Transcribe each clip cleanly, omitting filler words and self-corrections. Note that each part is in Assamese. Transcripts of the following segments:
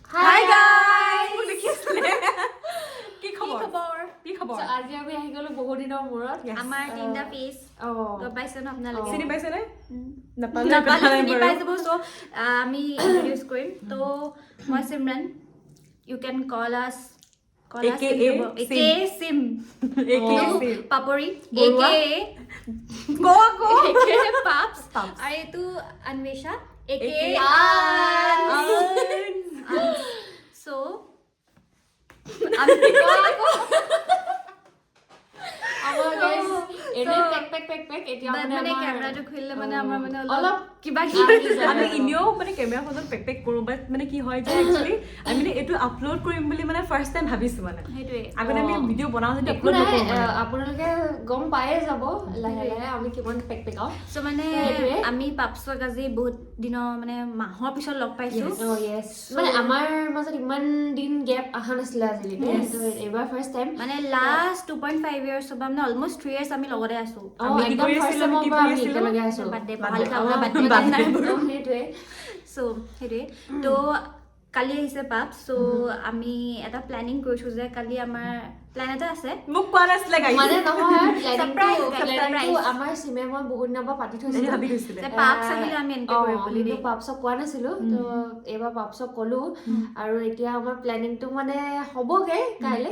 Hi guys! কি খবৰ? আজি আমি আহি গলো বহু দিনৰ মূৰত আমাৰ তিনটা পিস গম পাইছে ন আপোনালোকে চিনি পাইছে নে নাপালে চিনি পাই যাব সো আমি ইন্ট্ৰোডিউস কৰিম তো মই সিমৰন you can call us AKA sim papori Borua. AKA paps আৰু এইটো অন্বেষা AKA so আমি আমাৰ গাইস এনে পেক এতিয়া মানে ক্যামেৰাটো খুলিলে মানে আমাৰ মানে অলপ কিবা আমি ইনিও মানে কেমেৰা ফোনত পেক কৰো বাট মানে কি হয় যে একচুয়ালি আমি মানে এটো আপলোড কৰিম বুলি মানে ফাৰ্স্ট টাইম ভাবিছো মানে হেতুৱে আগতে আমি ভিডিও বনাও যদি আপলোড নাই নকৰো আপোনালোকে গম পায়ে যাব লাহে লাহে আমি কিমান পেক আও সো মানে আমি পাপছক আজি বহুত দিনৰ মানে মাহৰ পিছত লগ পাইছো মানে আমাৰ মাজত ইমান দিন গ্যাপ আহা নাছিলে আজিলৈকে তো এবাৰ ফাৰ্স্ট টাইম মানে লাষ্ট 2.5 ইয়াৰ্স হ'ব মানে অলমোষ্ট 3 ইয়াৰ্স আমি লগতে আছো আমি কি একদম কৰি ফাৰ্স্ট আছিলো টাইমৰ কি পৰা কৰি আমি আছিলো একেলগে আছো বাদে ভালকে আমাৰ বাদে নাই সেইটোৱে সো হেতুৱে তো কালি আহিছে পাপ সো আমি এটা প্ল্যানিং কৰিছো যে কালি আমাৰ প্ল্যান এটা আছে মোক কোৱা নাছিলে গাইস মানে নহয় Surprise, প্ল্যানিংটো আমাৰ সিমে মই বহুত দিনৰ পৰা পাতি থৈছিলো ভাবি থৈছিলে যে পাপছ আহিলে আমি এনকে কৰিব বুলি কিন্তু পাপছক কোৱা নাছিলো তো এবাৰ পাপছক ক'লো আৰু এতিয়া আমাৰ প্ল্যানিংটো মানে হ'বগে কাইলে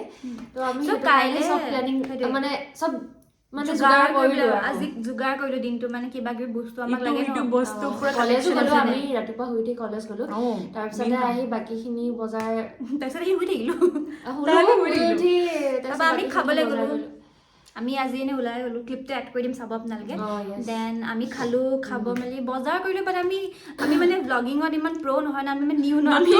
তো আমি So, কাইলে সব প্ল্যানিং মানে সব মানে যোগাৰ যোগাৰ কৰিলো আজি যোগাৰ কৰিলো দিনটো মানে কিবা কিবি বস্তু আমাক লাগে ইটো ন বস্তু পুৰা কলেজ collection গলো আছে আমি ৰাতিপুৱা শুই উঠি কলেজ গলো তাৰপিছতে আহি বাকীখিনি বজাৰ তাৰপিছত আহি শুই থাকিলো শুই উঠি তাৰপৰা আমি খাবলৈ গলো আমি আজি এনে ওলাই গলো ক্লিপটো এড কৰি দিম চাব আপোনালোকে দেন আমি খালো খাব মেলি বজাৰ কৰিলো বাট আমি মানে ব্লগিঙত ইমান প্ৰ নহয় না আমি মানে নিউ ন আমি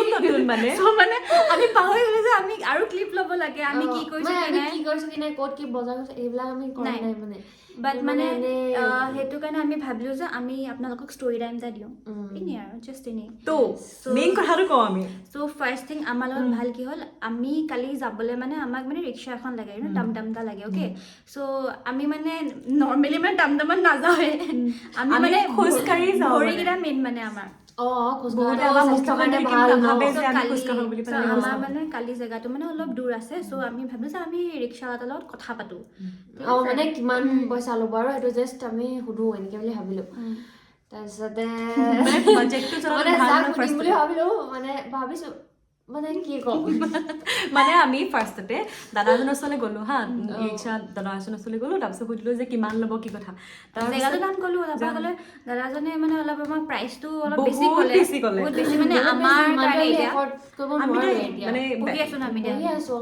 মানে সো মানে আমি পাহৰি গলো যে আমি আৰু ক্লিপ ল'ব লাগে আমি কি কৰিছো কি নাই ক'ত কি বজাৰ কৰিছো এইবিলাক আমি কৰা নাই মানে বাট মানে হেতু কাৰণে আমি ভাবিলো যে আমি আপোনালোকক ষ্টৰি টাইম এটা দিও ইনি আৰু জাস্ট ইনি তো মেইন কথাটো কওঁ আমি সো ফাৰ্স্ট থিং আমাৰ লগত ভাল কি হ'ল আমি কালি যাবলৈ মানে আমাক মানে ৰিক্সা এখন লাগে ন টমটমটা লাগে ওকে সো আমি মানে নৰ্মেলি মানে টমটমত নাযাওৱে আমি মানে খোজকাঢ়ি যাওঁ ভৰিকেইটা মেইন মানে আমাৰ খোজকাঢ়ি আমাৰ স্বাস্থ্যৰ কাৰণে মুখ্যমন্ত্ৰী ভাল ভাবে ন যে আমি খোজকাঢ়ো বুলি So, আমাৰ মানে কালি জেগাটো মানে অলপ দূৰ আছে সো আমি ভাবিলো যে আমি ৰিক্সা এটাৰ লগত কথা পাতো মানে কিমান পইচা ল'ব আৰু সেইটো জাষ্ট আমি সুধো এনেকে বুলি ভাবিলো তাৰপিছতে মানে বাজেটটো মানে ভাল যাক ন সুধিম বুলি ভাবিলো মানে ভাবিছো মানে কি কম মানে আমি ফাৰ্ষ্টতে দাদাজনৰ ওচৰলৈ গ'লো হা ৰিক্সা দাদাজনৰ ওচৰলৈ গ'লো তাৰপিছত সুধিলো যে কিমান ল'ব কি কথা জেগাটোৰ নাম ক'লো তাৰপৰা ক'লে দাদাজনে মানে অলপ আমাক প্ৰাইচটো অলপ বেছি বহুত ক'লে বেছি ক'লে। বহুত বেছি মানে আমাৰ কাৰণে এতিয়া আমি মানে পঢ়ি আছো ন আমি এতিয়া পঢ়ি আছো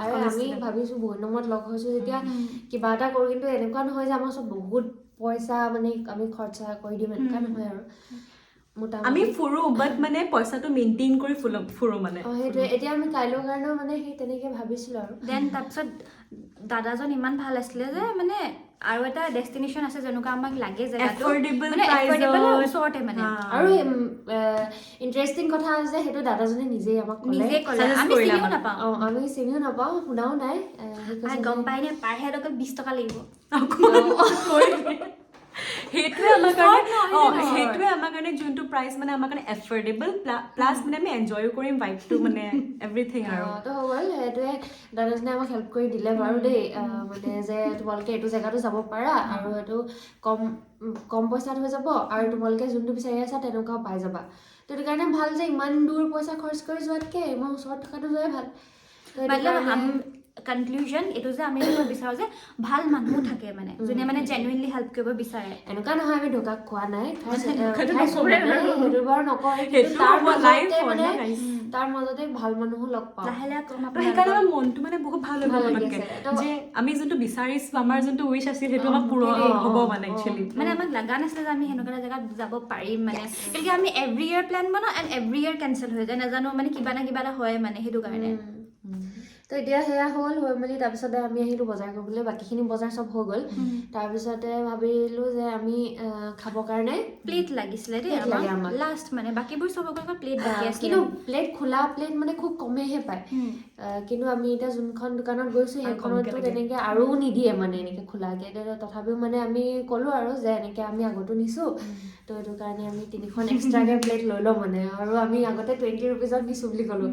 আৰু আমি ভাবিছো বহুত নম্বৰত লগ হৈছো যেতিয়া কিবা এটা কৰো কিন্তু এনেকুৱা নহয় যে আমাৰ চব বহুত পইচা মানে আমি খৰচা কৰি দিম এনেকুৱা নহয় আৰু আমি ফুৰো বাট মানে পইচাটো মেইনটেইন কৰি ফুৰো মানে সেইটোৱে এতিয়া আমি কাইলৈৰ কাৰণেও মানে সেই তেনেকে ভাবিছিলো আৰু দেন তাৰপিছত দাদাজন ইমান ভাল আছিলে যে মানে আৰু এটা ডেষ্টিনেশ্যন আছে যেনেকুৱা আমাক লাগে জেগাটো Affordable মানে price এফৰ্ডেবল ত। ওচৰতে মানে আৰু ইণ্টাৰেষ্টিং কথা যে সেইটো দাদাজনে নিজেই আমাক নিজে ক'লে suggest আমি কৰিলে চিনিও আমাক। নাপাওঁ আমি চিনিও নাপাওঁ শুনাও নাই গম পাই নে পাৰ হেড অকল 20 টকা লাগিব সেইটোৱে আমাৰ কাৰণে সেইটোৱে আমাৰ কাৰণে যোনটো প্ৰাইচ মানে আমাৰ কাৰণে এফৰ্ডেবল প্লাছ মানে আমি এনজয়ো কৰিম ভাইবটো মানে এভৰিথিং আৰু তো হৈ গ'ল সেইটোৱে দাদাজনে আমাক হেল্প কৰি দিলে বাৰু দেই মানে যে তোমালোকে এইটো জেগাতো যাব পাৰা আৰু এইটো কম পইচাত হৈ যাব আৰু তোমালোকে যোনটো বিচাৰি আছা তেনেকুৱাও পাই যাবা তো সেইটো কাৰণে ভাল যে ইমান দূৰ পইচা খৰচ কৰি যোৱাতকে ইমান ওচৰত থকাটো যোৱাই ভাল কনক্লুজন এইটো যে আমি বিচাৰো যে ভাল মানুহ থাকে মানে যোনে মানে জেনুইনলি হেল্প কৰিব বিচাৰে এনেকুৱা নহয় আমি ঢোকা খোৱা নাই সেইটো বাৰু নকৰে তাৰ মাজতে ভাল মানুহো লগ পাওঁ লাহে লাহে কম সেইকাৰণে আমাৰ মনটো মানে বহুত ভাল হৈ গ'ল যে আমি যোনটো বিচাৰিছো আমাৰ যোনটো উইচ আছিল সেইটো আমাৰ পূৰণ হ'ব মানে একচুৱেলি মানে আমাক লগা নাছিলে যে আমি সেনেকুৱা জেগাত যাব পাৰিম মানে কিয় আমি এভৰি ইয়াৰ প্লেন বনাওঁ এণ্ড এভৰি ইয়াৰ কেনচেল হৈ যায় নাজানো মানে কিবা না কিবা এটা হয় মানে সেইটো কাৰণে তো এতিয়া সেয়া হ'ল হৈ মেলি তাৰপিছতে আমি আহিলোঁ বজাৰ কৰিবলৈ, বাকীখিনি বজাৰ চব হৈ গ'ল। তাৰপিছতে ভাবিলোঁ যে আমি খাবৰ কাৰণে প্লেট লাগিছিলে দেই আমাক লাষ্ট, মানে বাকীবোৰ চব অকল প্লেট বাকী আছে, কিন্তু প্লেট খোলা প্লেট মানে খুব কমেইহে পায়। কিন্তু আমি এতিয়া যোনখন দোকানত গৈছোঁ সেইখনতো তেনেকৈ আৰু নিদিয়ে মানে এনেকৈ খোলাকৈ। তথাপিও মানে আমি ক'লোঁ আৰু যে এনেকৈ আমি আগতো নিছোঁ, তো সেইটো কাৰণে আমি 3খন এক্সট্ৰাকৈ প্লেট লৈ লওঁ মানে, আৰু আমি আগতে 20 rupeesত দিছোঁ বুলি ক'লোঁ।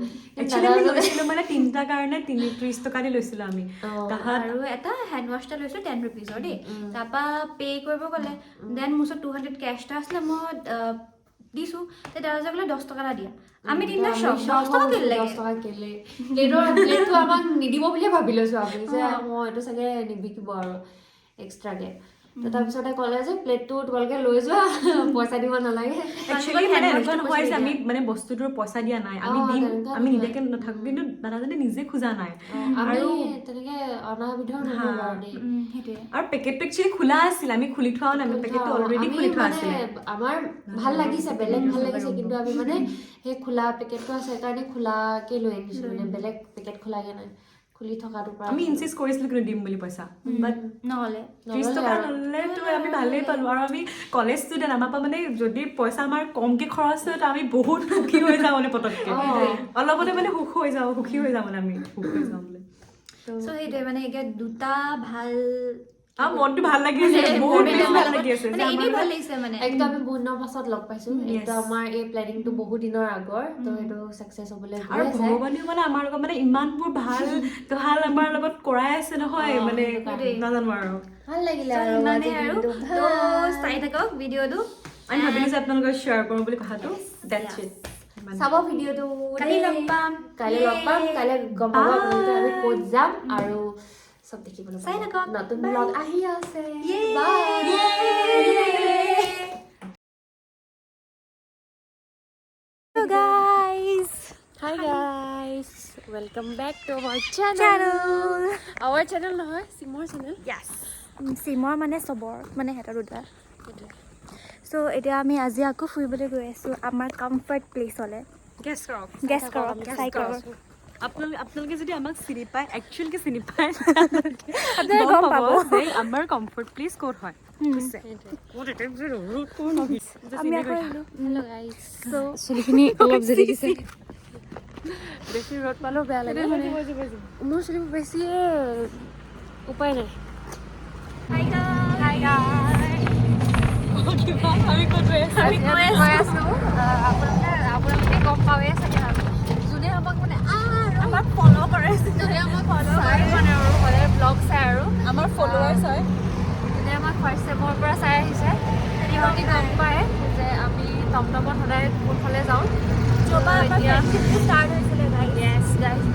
লৈছিলোঁ মানে 3টা কাৰণে 30 টকা দি লৈছিলোঁ আমি। আৰু এটা হেণ্ড ৱাছ এটা লৈছিলোঁ 10 rupeesৰ দেই। তাৰপৰা পে' কৰিব গ'লে দেন মোৰ ওচৰত 200 কেছ এটা আছিলে, মই দিছোঁ। দাদাজনে ক'লে 10 টকা এটা দিয়া। আমি 3টা 10 টকা কেলে? 10 টকা কেলে? প্লেটটো আমাক নিদিব বুলিয়ে ভাবি লৈছোঁ আমি যে মই এইটো চাগে নিবিকিব আৰু এক্সট্ৰাকৈ। তো তাৰপিছতে ক'লে যে প্লেটটো তোমালোকে লৈ যোৱা, পইচা দিব নালাগে। একচুৱেলি মানে এনেকুৱা নহয় যে আমি মানে বস্তুটোৰ পইচা দিয়া নাই, আমি দিম, আমি নিদিয়াকৈ নাথাকোঁ, কিন্তু দাদাজনে নিজে খোজা নাই। আৰু তেনেকৈ অনাবিধৰ নহয় বাৰু দেই। সেইটোৱে। আৰু পেকেটটো একচুৱেলি খোলা আছিল, আমি খুলি থোৱাও নাই, পেকেটটো অলৰেডি খুলি থোৱা আছিলে। আমাৰ ভাল লাগিছে, বেলেগ ভাল লাগিছে, কিন্তু আমি মানে সেই খোলা পেকেটটো আছে সেইকাৰণে খোলাকৈ লৈ আনিছোঁ, মানে বেলেগ পেকেট খোলাকৈ নাই, খুলি থকাটো পৰা। আমি ইনচিষ্ট কৰিছিলোঁ কিন্তু দিম বুলি পইচা, বাট নহ'লে 30 টকা ল'লেতো আমি ভালেই পালোঁ। আৰু আমি কলেজ ষ্টুডেণ্ট, আমাৰ পৰা মানে যদি পইচা আমাৰ কমকৈ খৰচ হয় তো আমি বহুত সুখী হৈ যাওঁ মানে পটককৈ, অলপতে মানে সুখী হৈ যাওঁ মানে আমি সুখ হৈ যাওঁ বোলে। চ' সেইটোৱে মানে এতিয়া দুটা ভাল, মনটো ভাল লাগি আছে, বহুত ভাল লাগি আছে, ভাল লাগিছে মানে। একদম আমি বহুত দিনৰ পাছত লগ পাইছোঁ, একদম আমাৰ এই প্লেনিংটো বহুত দিনৰ আগৰ, তো সেইটো ছাকচেছ হ'বলৈ গৈ আৰু আছে। ভগৱানেও মানে আমাৰ লগত মানে ইমানবোৰ ভাল আমাৰ লগত কৰাই আছে নহয়, মানে নাজানো আৰু ভাল লাগিলে আৰু ইমানে আৰু। তো চাই থাকক ভিডিঅ'টো, আমি ভাবিলোঁ যে আপোনালোকক শ্বেয়াৰ কৰোঁ বুলি কথাটো। That's it. চাব ভিডিঅ'টো, কালি লগ পাম, কাইলৈ গম পাব আপোনালোকে আমি ক'ত যাম আৰু চব দেখিবলৈ চাই থাকক। নতুন ব্লগ আহি আছে। Hi guys, welcome back to our channel. Our channel নহয়, চিমৰ channel. Yes. চিমৰ মানে চবৰ, মানে সিহঁতৰ দুটা। চ' এতিয়া আমি আজি আকৌ ফুৰিবলৈ গৈ আছোঁ আমাৰ কমফৰ্ট প্লেচলৈ। গেছ কৰক, চাই কৰক। আপোনালোকে যদি আমাক চিনি পায়, একচুৱেলি চিনি পায়, আপোনালোকে গম পাব যে আমাৰ কমফৰ্ট প্লেচ ক'ত হয়। আমি আকৌ আহিলোঁ। Hello guys. চুলিখিনি অলপ জিলিকিছে। বেছি ৰ'দ পালেও বেয়া লাগে, মোৰ চুলিবোৰ বেছিয়ে উপায় নাই। আমি ক'ত গৈ আছোঁ? আপোনালোকে গম পাৱে চাগে, যোনে আমাক মানে আমাক ফ'ল' কৰে, যোনে আমাক চাই মানে আৰু সদায় ব্লগ চাই আৰু আমাৰ ফলোৱাৰ্ছ হয়, যোনে আমাক ফাৰ্ষ্ট ছেমৰ পৰা চাই আহিছে, সিহঁতি গম পায় যে আমি টমটমত সদায় কোনফালে যাওঁ। এতিয়া ষ্টাৰ্ট হৈছিলে গাইজ। Yes guys.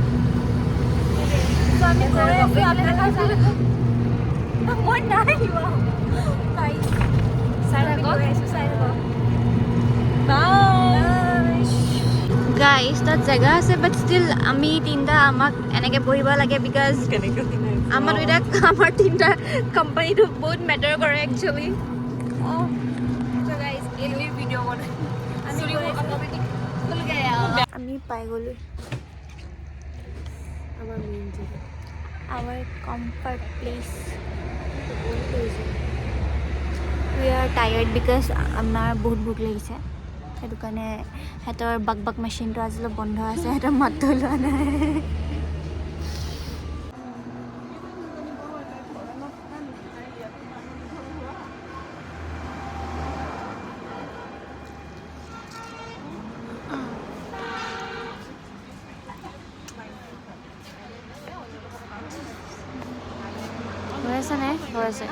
চ' আমি গৈ আছোঁ আপোনালোকে মই নাই যোৱা গাইজ, চাই থাকক। গাইজ তাত জেগা আছে, বাট ষ্টিল আমি তিনিটা আমাক এনেকৈ বহিব লাগে, বিকজ আমাৰ তিনিটা কোম্পানীটো বহুত মেটাৰ কৰে একচুৱেলি। আমি পাই গ'লোঁ our comfort place. We are tired because আমাৰ বহুত ভোক লাগিছে, সেইটো কাৰণে সিহঁতৰ বাক মেচিনটো আজিলৈ বন্ধ আছে, সিহঁতৰ মাতটো লোৱা নাই। হৈ আছে নে? হৈ আছে।